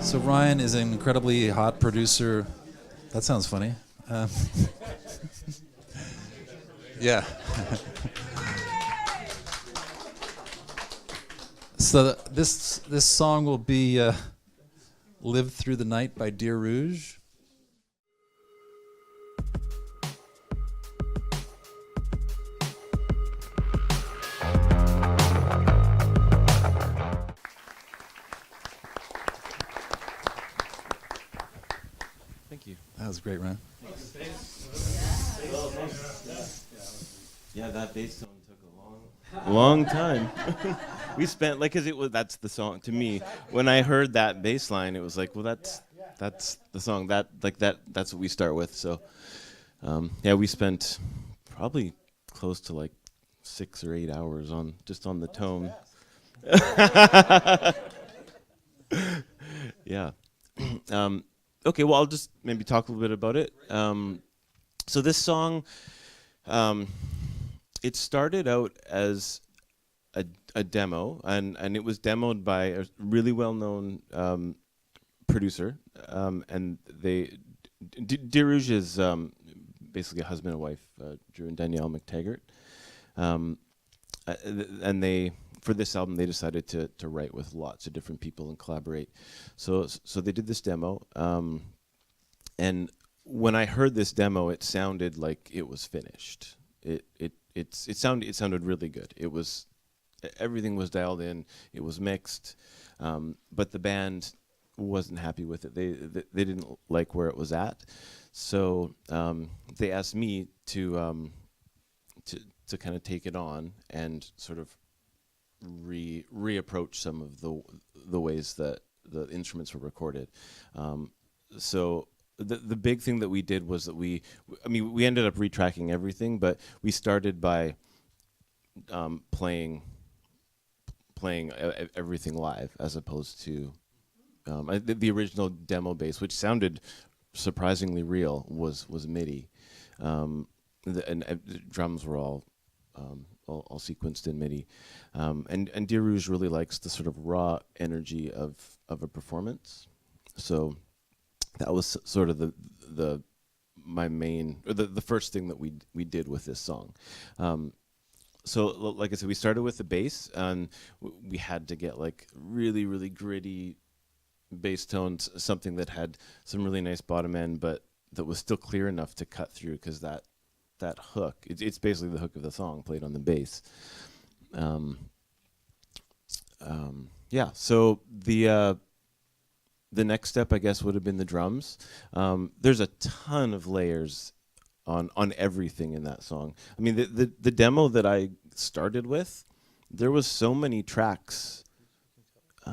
So Ryan is an incredibly hot producer. That sounds funny. Um, yeah. So this song will be "Live Through the Night" by Dear Rouge. Thank you. That was great, Ryan. Yeah, that bass tone took a long time. We spent because that's the song to me. When I heard that bass line, it was like, well, that's the song. That's what we start with. So, yeah, we spent probably close to like 6 or 8 hours on the tone. Yeah. Okay, well, I'll just maybe talk a little bit about it. So this song, it started out as a demo, and it was demoed by a really well-known producer, and Dear Rouge is basically a husband and wife, Drew and Danielle McTaggart, and they, for this album, they decided to write with lots of different people and collaborate. So they did this demo, and when I heard this demo, it sounded like it was finished. It sounded really good. It was, everything was dialed in. It was mixed, but the band wasn't happy with it. They didn't like where it was at, so they asked me to kind of take it on and sort of reapproach some of the ways that the instruments were recorded. So the big thing that we did was that we ended up retracking everything, but we started by playing everything live, as opposed to the original demo bass, which sounded surprisingly real, was MIDI, and the drums were all sequenced in MIDI, and Dear Rouge really likes the sort of raw energy of a performance. So that was sort of my main, or the first thing that we did with this song. So like I said, we started with the bass, and we had to get like really, really gritty bass tones, something that had some really nice bottom end, but that was still clear enough to cut through, because that hook, it's basically the hook of the song played on the bass. Yeah, so the next step, I guess, would have been the drums. There's a ton of layers on everything in that song. I mean, the demo that I started with, there was so many tracks. I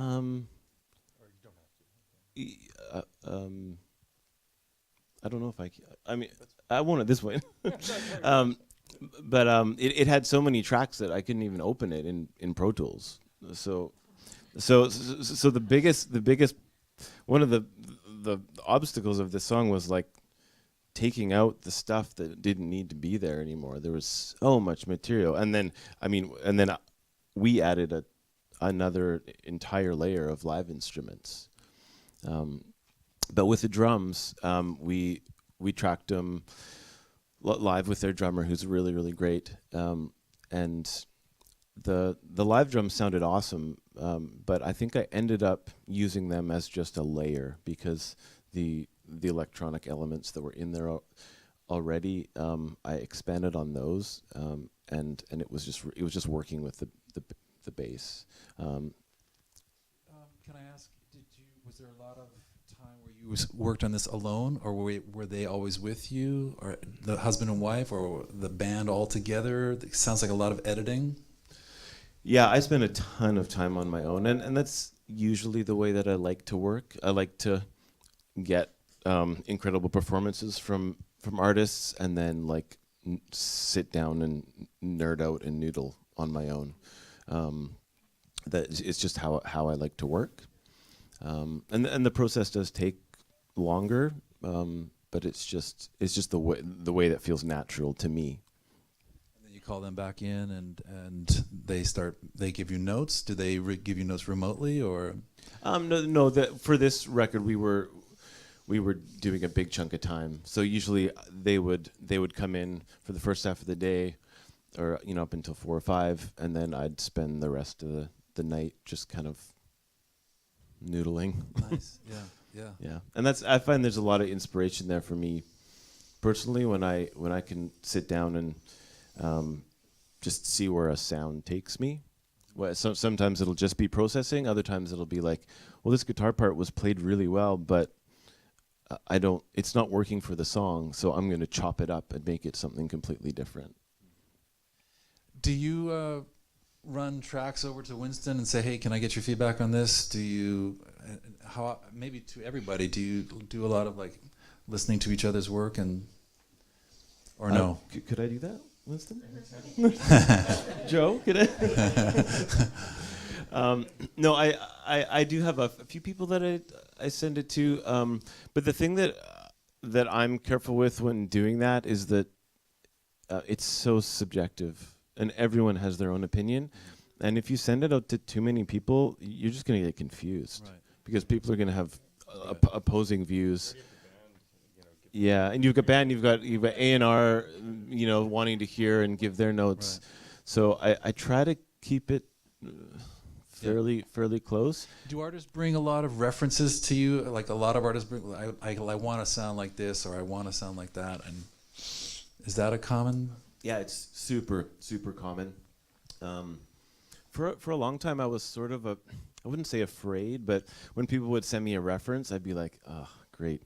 don't know if I mean, I won't at this point. But it had so many tracks that I couldn't even open it in Pro Tools. So the biggest one of the obstacles of this song was like taking out the stuff that didn't need to be there anymore. There was so much material, and then we added another entire layer of live instruments. But with the drums, we tracked them live with their drummer, who's really, really great, and the live drums sounded awesome. But I think I ended up using them as just a layer, because the electronic elements that were in there already, I expanded on those, and it was just working with the bass. Can I ask, was there a lot of time where you worked on this alone, or were they always with you, or the husband and wife, or the band all together? It sounds like a lot of editing. Yeah, I spent a ton of time on my own, and that's usually the way that I like to work. I like to get incredible performances from artists, and then like sit down and nerd out and noodle on my own. It's just how I like to work, and the process does take longer, but it's just the way that feels natural to me. And then you you call them back in and they give you notes? Do they give you notes remotely or? No. For this record, we were doing a big chunk of time. So usually they would come in for the first half of the day, or up until 4 or 5, and then I'd spend the rest of the night just kind of noodling. Nice. Yeah. And I find there's a lot of inspiration there for me personally when I can sit down and just see where a sound takes me. Well, sometimes it'll just be processing. Other times it'll be like, well, this guitar part was played really well, but it's not working for the song, so I'm going to chop it up and make it something completely different. Do you run tracks over to Winston and say, hey, can I get your feedback on this? Do you, maybe to everybody, do you do a lot of like listening to each other's work or no? Could I do that, Winston? Joe, could I? No, I do have a few people that I send it to, but the thing that I'm careful with when doing that is that it's so subjective, and everyone has their own opinion. And if you send it out to too many people, you're just going to get confused, right? Because people are going to have opposing views. Yeah, and you've got band, you've got A&R, wanting to hear and give their notes. Right. So I try to keep it fairly close. Do artists bring a lot of references to you? Like a lot of artists bring, I want to sound like this, or I want to sound like that, and is that a common? Yeah, it's super common. For a long time, I was sort of I wouldn't say afraid, but when people would send me a reference, I'd be like, oh, great.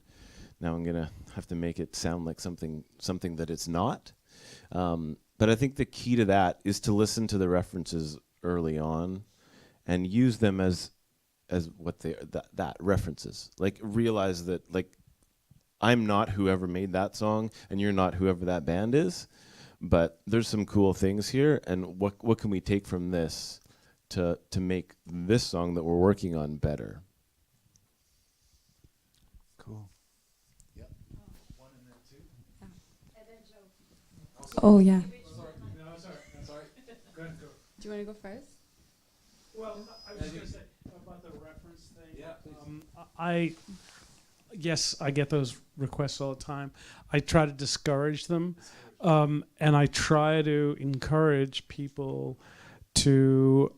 Now I'm gonna have to make it sound like something that it's not. But I think the key to that is to listen to the references early on, and use them as what they are, that references. Like realize that like I'm not whoever made that song, and you're not whoever that band is, but there's some cool things here, and what can we take from this to make this song that we're working on better? Cool. Oh, yeah. Sorry. Go ahead, go. Do you want to go first? Well, I was going to say about the reference thing. Yeah, yes, I get those requests all the time. I try to discourage them, and I try to encourage people to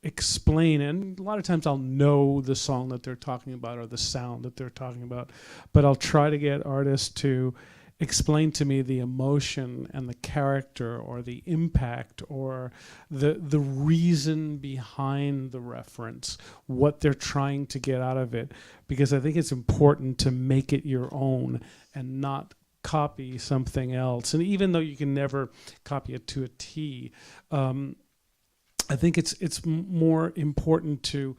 explain. And a lot of times I'll know the song that they're talking about or the sound that they're talking about, but I'll try to get artists to explain to me the emotion and the character or the impact or the reason behind the reference, what they're trying to get out of it. Because I think it's important to make it your own and not copy something else. And even though you can never copy it to a T, I think it's more important to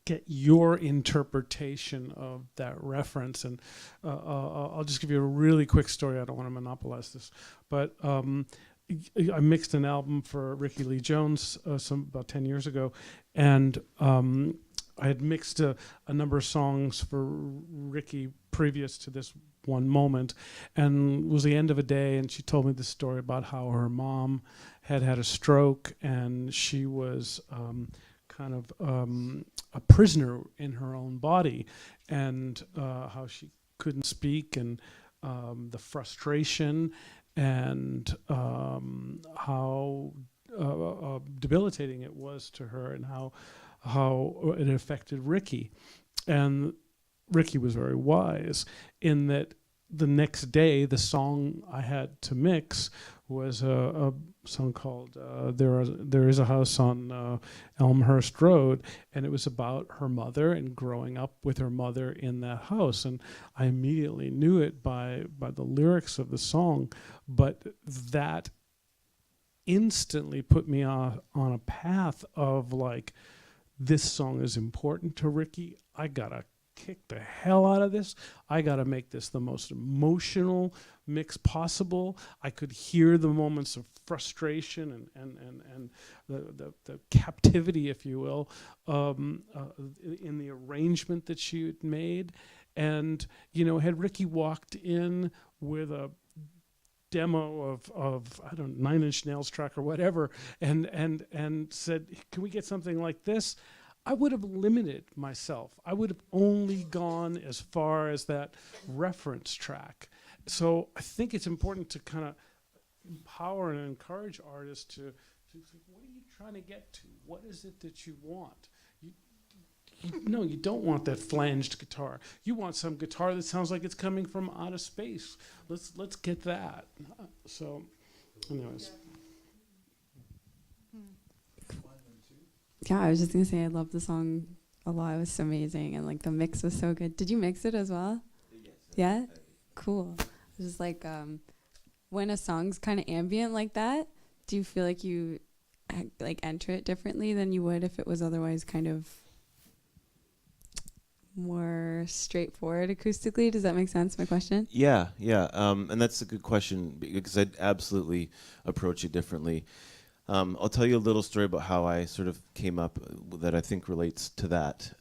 get your interpretation of that reference. And I'll just give you a really quick story. I don't want to monopolize this, but I mixed an album for Ricky Lee Jones about 10 years ago, and I had mixed a number of songs for Ricky previous to this one moment, and it was the end of a day, and she told me this story about how her mom had a stroke, and she was kind of a prisoner in her own body, and how she couldn't speak, and the frustration, and how debilitating it was to her, and how it affected Ricky. And Ricky was very wise in that the next day, the song I had to mix was a song called There Is a House on Elmhurst Road, and it was about her mother and growing up with her mother in that house. And I immediately knew it by the lyrics of the song, but that instantly put me on a path of like, this song is important to Ricky. I gotta kick the hell out of this. I gotta make this the most emotional mix possible. I could hear the moments of frustration and the captivity, if you will, in the arrangement that she had made. And had Ricky walked in with a demo of I don't know, Nine Inch Nails track or whatever, and said, can we get something like this? I would have limited myself. I would have only gone as far as that reference track. So I think it's important to kind of empower and encourage artists to think, what are you trying to get to? What is it that you want? No, you don't want that flanged guitar. You want some guitar that sounds like it's coming from outer space. Let's get that. So, anyways. Yeah, I was just gonna say I love the song a lot. It was amazing, and like the mix was so good. Did you mix it as well? Yes. Yeah, cool. It's just like when a song's kind of ambient like that, do you feel like you like enter it differently than you would if it was otherwise kind of more straightforward acoustically? Does that make sense, my question? Yeah, yeah, and that's a good question because I'd absolutely approach it differently. I'll tell you a little story about how I sort of came up that I think relates to that.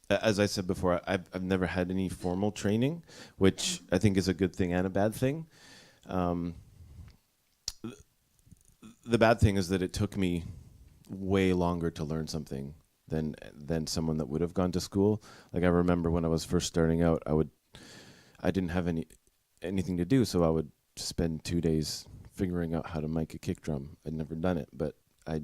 As I said before, I've never had any formal training, which I think is a good thing and a bad thing. The bad thing is that it took me way longer to learn something than someone that would have gone to school. Like I remember when I was first starting out, I didn't have anything to do, so I would spend 2 days figuring out how to mic a kick drum. I'd never done it, but I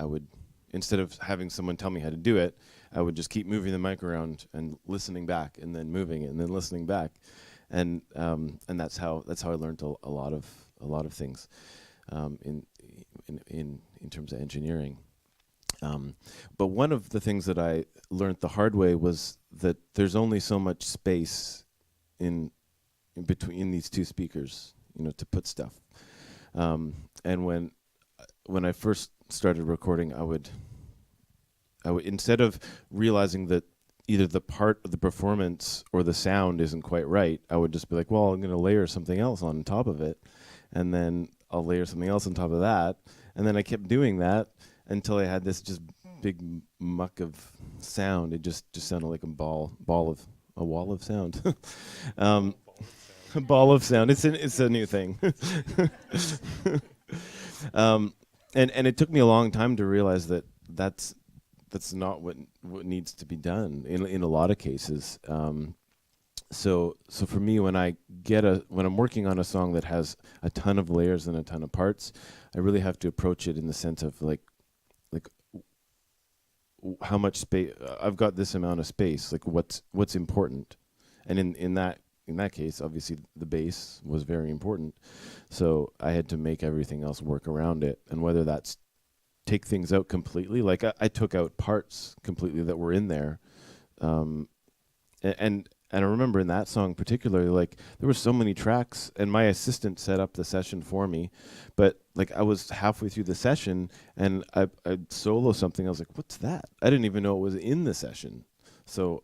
would, instead of having someone tell me how to do it, I would just keep moving the mic around and listening back, and then moving it, and then listening back, and that's how I learned a lot of things in terms of engineering. But one of the things that I learned the hard way was that there's only so much space in between these two speakers, to put stuff. And when I first started recording, I would instead of realizing that either the part of the performance or the sound isn't quite right, I would just be like, well, I'm going to layer something else on top of it, and then I'll layer something else on top of that, and then I kept doing that until I had this just big muck of sound. It just sounded like a wall of sound. A ball of sound. It's a new thing. And it took me a long time to realize that that's not what needs to be done in a lot of cases. So for me, when I'm working on a song that has a ton of layers and a ton of parts, I really have to approach it in the sense of like how much space I've got. This amount of space, like what's important, and in that case, obviously the bass was very important, so I had to make everything else work around it. And whether that's take things out completely, like I took out parts completely that were in there, and I remember in that song particularly, like there were so many tracks, and my assistant set up the session for me, but like I was halfway through the session and I'd solo something. I was like, what's that? I didn't even know it was in the session. So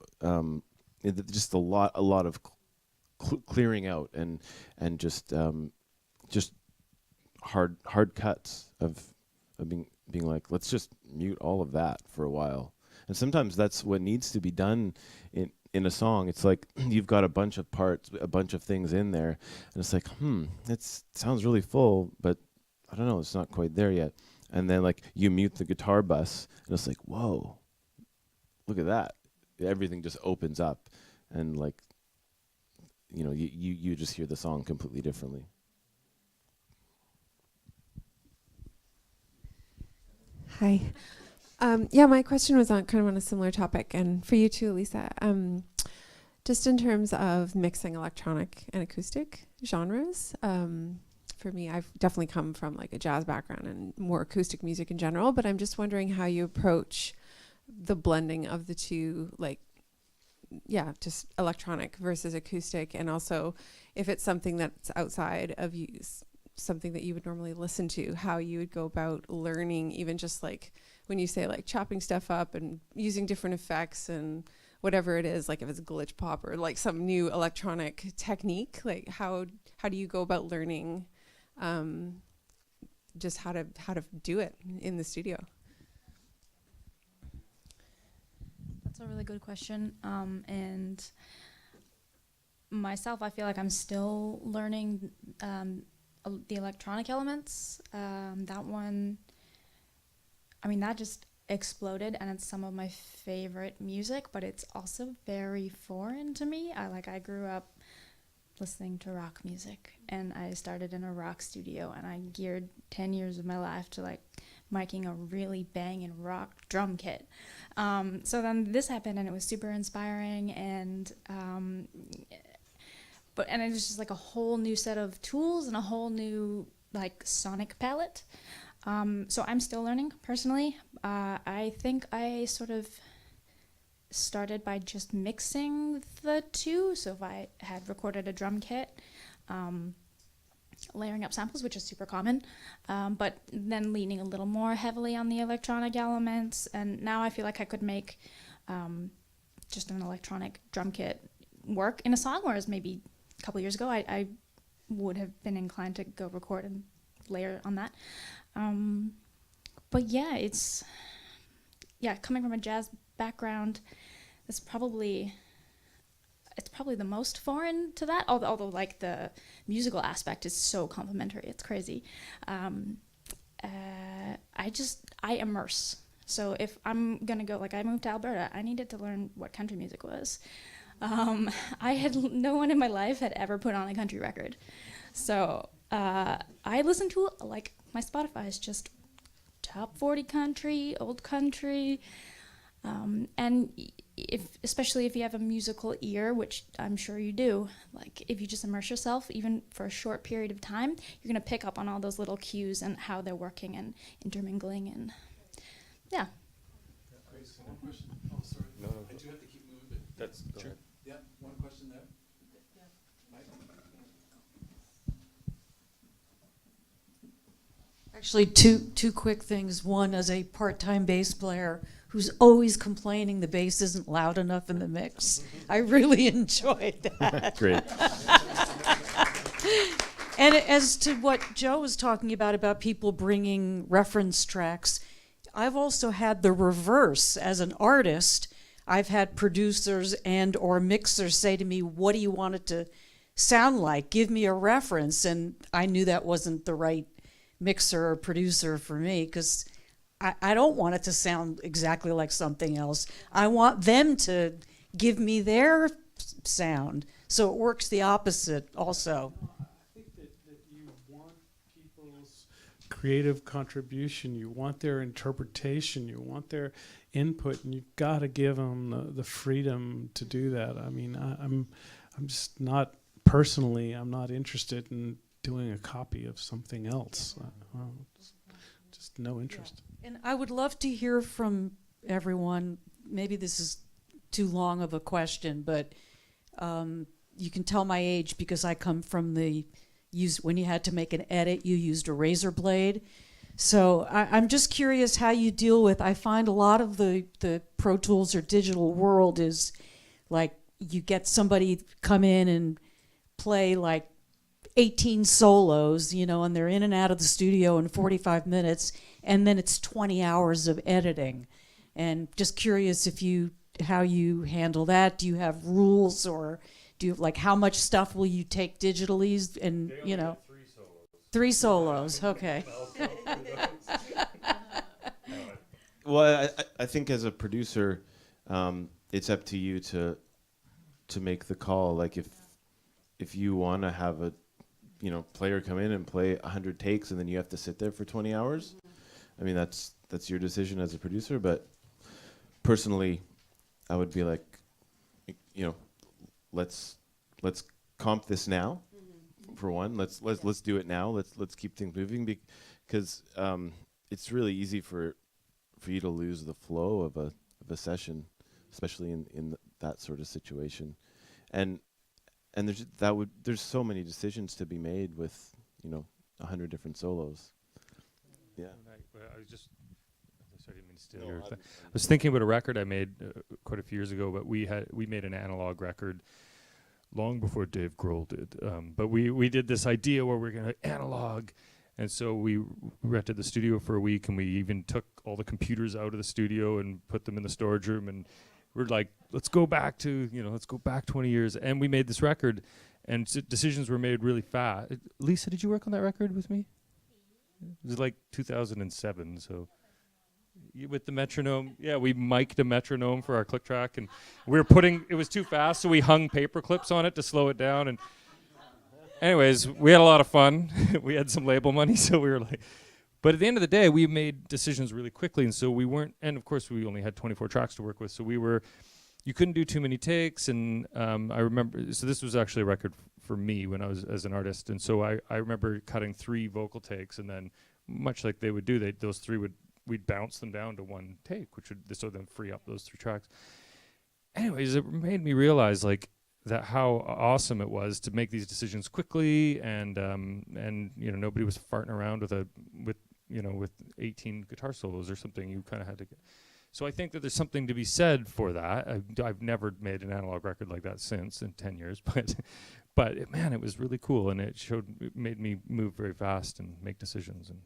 just a lot of clearing out and just hard cuts of being like, let's just mute all of that for a while. And sometimes that's what needs to be done in a song. It's like you've got a bunch of parts, a bunch of things in there, and it's like, it sounds really full, but I don't know, it's not quite there yet. And then like you mute the guitar bus, and it's like, whoa, look at that. Everything just opens up, and like, you just hear the song completely differently. Hi. Yeah, my question was on a similar topic, and for you too, Lisa. Just in terms of mixing electronic and acoustic genres, for me, I've definitely come from like a jazz background and more acoustic music in general, but I'm just wondering how you approach the blending of the two, like, yeah, just electronic versus acoustic, and also if it's something that's outside of you, something that you would normally listen to, how you would go about learning, even just like when you say like chopping stuff up and using different effects and whatever it is, like if it's glitch pop or like some new electronic technique, like how do you go about learning just how to do it in the studio? That's a really good question. And myself, I feel like I'm still learning the electronic elements. That one, I mean, that just exploded, and it's some of my favorite music, but it's also very foreign to me. I grew up listening to rock music, and I started in a rock studio, and I geared 10 years of my life to like miking a really banging rock drum kit. So then this happened, and it was super inspiring, and it was just like a whole new set of tools and a whole new like sonic palette. So I'm still learning personally. I think I sort of started by just mixing the two. So if I had recorded a drum kit, layering up samples, which is super common, but then leaning a little more heavily on the electronic elements. And now I feel like I could make just an electronic drum kit work in a song, whereas maybe a couple years ago I would have been inclined to go record and layer on that. But yeah, coming from a jazz background, it's probably the most foreign to that, although like the musical aspect is so complementary, it's crazy. I immerse. So if I'm gonna go, like I moved to Alberta, I needed to learn what country music was. No one in my life had ever put on a country record. So I listened to, like, my Spotify is just top 40 country, old country, and especially if you have a musical ear, which I'm sure you do, like if you just immerse yourself, even for a short period of time, you're gonna pick up on all those little cues and how they're working and intermingling, and yeah. One question. Oh, sorry. No. I do have to keep moving, but That's sure. Yeah, one question there. Actually, two quick things. One, as a part-time bass player who's always complaining the bass isn't loud enough in the mix, I really enjoyed that. Great. And as to what Joe was talking about people bringing reference tracks, I've also had the reverse. As an artist, I've had producers and or mixers say to me, what do you want it to sound like? Give me a reference. And I knew that wasn't the right mixer or producer for me, because I don't want it to sound exactly like something else. I want them to give me their sound. So it works the opposite also. I think that you want people's creative contribution, you want their interpretation, you want their input, and you've got to give them the freedom to do that. I mean, I'm just not, personally, I'm not interested in doing a copy of something else. Just no interest. Yeah. And I would love to hear from everyone. Maybe this is too long of a question, but you can tell my age because I come from when you had to make an edit, you used a razor blade. So I'm just curious how you deal with, I find a lot of the Pro Tools or digital world is like you get somebody come in and play like 18 solos, and they're in and out of the studio in 45 minutes, and then it's 20 hours of editing. And just curious how you handle that. Do you have rules, or do you, like, how much stuff will you take digitally? And they only have 3 solos. 3 solos, okay. Well, I think as a producer, it's up to you to make the call. Like if you want to have a player come in and play 100 takes and then you have to sit there for 20 hours. I mean, that's your decision as a producer. But personally, I would be like, let's comp this now. For one, let's do it now. Let's keep things moving, because it's really easy for you to lose the flow of a session, especially in that sort of situation. And there's so many decisions to be made with 100 different solos. Yeah. I was just, sorry, I didn't mean to steal your thing. I was thinking about a record I made quite a few years ago, but we made an analog record long before Dave Grohl did. But we did this idea where we're going to analog, and so we rented the studio for a week, and we even took all the computers out of the studio and put them in the storage room, and we're like, let's go back 20 years, and we made this record, and decisions were made really fast. Lisa, did you work on that record with me? It was like 2007, so. With the metronome, yeah, we mic'd a metronome for our click track, and it was too fast, so we hung paper clips on it to slow it down. And anyways, we had a lot of fun. We had some label money, so we were like, but at the end of the day, we made decisions really quickly, and so we weren't, and of course we only had 24 tracks to work with, so you couldn't do too many takes. And I remember, so this was actually a record for me when I was as an artist, and so I remember cutting 3 vocal takes, and then much like they would do, those 3 we'd bounce them down to 1 take, which would so then free up those 3 tracks. Anyways, it made me realize like that how awesome it was to make these decisions quickly, and nobody was farting around with 18 guitar solos or something. You kind of had to get. So I think that there's something to be said for that. I've never made an analog record like that since in 10 years, but it was really cool, and it made me move very fast and make decisions. And